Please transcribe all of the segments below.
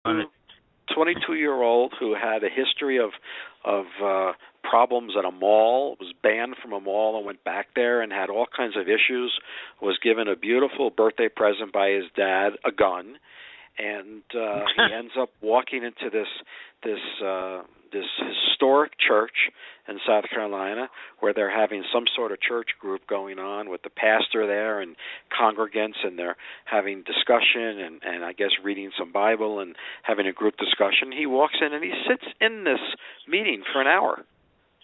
on it. 22-year-old who had a history of problems at a mall, was banned from a mall and went back there and had all kinds of issues, was given a beautiful birthday present by his dad, a gun, and he ends up walking into this historic church in South Carolina where they're having some sort of church group going on with the pastor there and congregants, and they're having discussion and I guess reading some Bible and having a group discussion. He walks in and he sits in this meeting for an hour.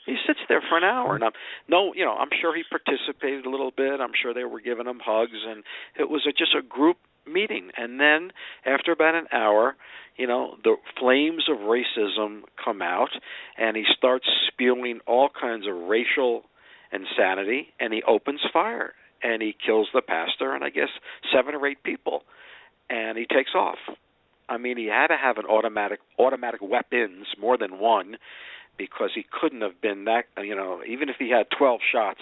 He sits there for an hour, and I'm sure he participated a little bit. I'm sure they were giving him hugs, and it was just a group meeting. And then after about an hour, the flames of racism come out, and he starts spewing all kinds of racial insanity, and he opens fire, and he kills the pastor and I guess 7 or 8 people, and he takes off. I mean, he had to have an automatic weapons, more than one, because he couldn't have been that, even if he had 12 shots,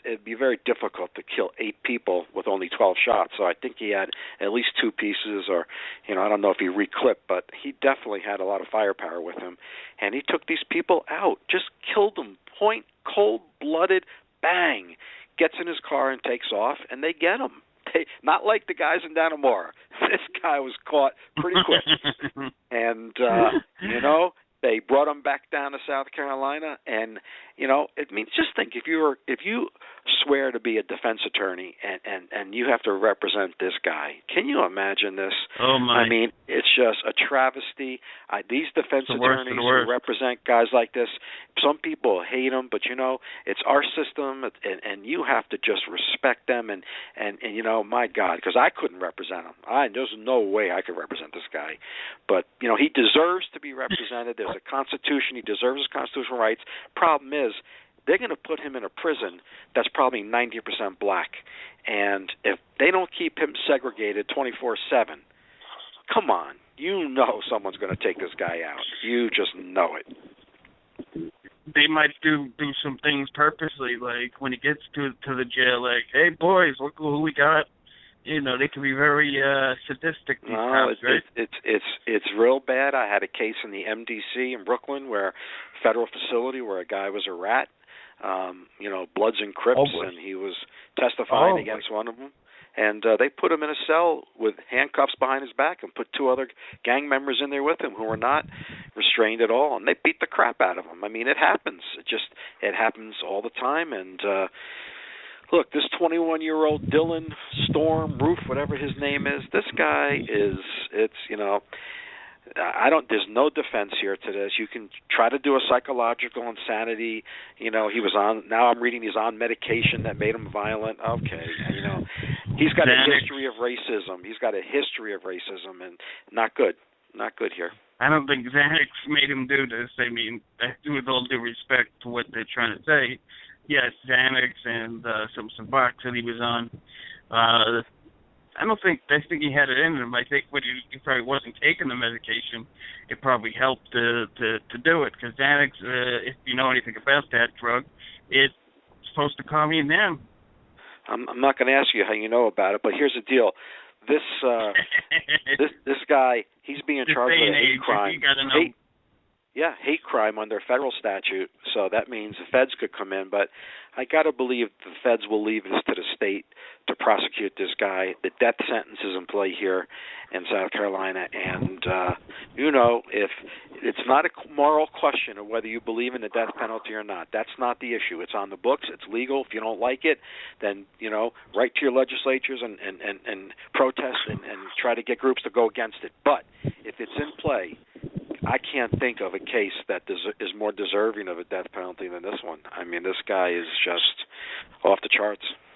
it'd be very difficult to kill 8 people with only 12 shots. So I think he had at least 2 pieces, or, I don't know if he reclipped, but he definitely had a lot of firepower with him. And he took these people out, just killed them, point, cold-blooded, bang, gets in his car and takes off, and they get him. Not like the guys in Dannemora. This guy was caught pretty quick. And, they brought him back down to South Carolina, and just think, if you swear to be a defense attorney and you have to represent this guy, can you imagine this? Oh my! I mean, it's just a travesty. These defense attorneys who represent guys like this, some people hate them, but it's our system, and you have to just respect them. And my God, because I couldn't represent him. There's no way I could represent this guy, but he deserves to be represented. There's a Constitution. He deserves his constitutional rights. Problem is, they're going to put him in a prison that's probably 90% black. And if they don't keep him segregated 24/7, come on, someone's going to take this guy out. You just know it. They might do some things purposely, like when he gets to the jail, like, hey, boys, look who we got. They can be very sadistic. These cops, right? It's real bad. I had a case in the MDC in Brooklyn, where federal facility, where a guy was a rat, Bloods and Crips, and he was testifying against one of them. And they put him in a cell with handcuffs behind his back and put 2 other gang members in there with him who were not restrained at all, and they beat the crap out of him. I mean, it happens. It happens all the time, and look, this 21-year-old Dylan Storm Roof, whatever his name is, this guy there's no defense here to this. You can try to do a psychological insanity. He was now I'm reading he's on medication that made him violent. Okay, he's got a history of racism. And not good here. I don't think Xanax made him do this. I mean, with all due respect to what they're trying to say, yes, Xanax and some Subox that he was on. I think he had it in him. I think when he probably wasn't taking the medication, it probably helped to do it. Because Xanax, if you know anything about that drug, it's supposed to calm you down. I'm not going to ask you how you know about it, but here's the deal. This this guy, he's being charged with a hate crime. Hate crime under federal statute, so that means the feds could come in, but I got to believe the feds will leave this to the state to prosecute this guy. The death sentence is in play here in South Carolina, and if it's not a moral question of whether you believe in the death penalty or not. That's not the issue. It's on the books. It's legal. If you don't like it, then write to your legislatures and protest and try to get groups to go against it. But if it's in play, I can't think of a case that is more deserving of a death penalty than this one. I mean, this guy is just off the charts.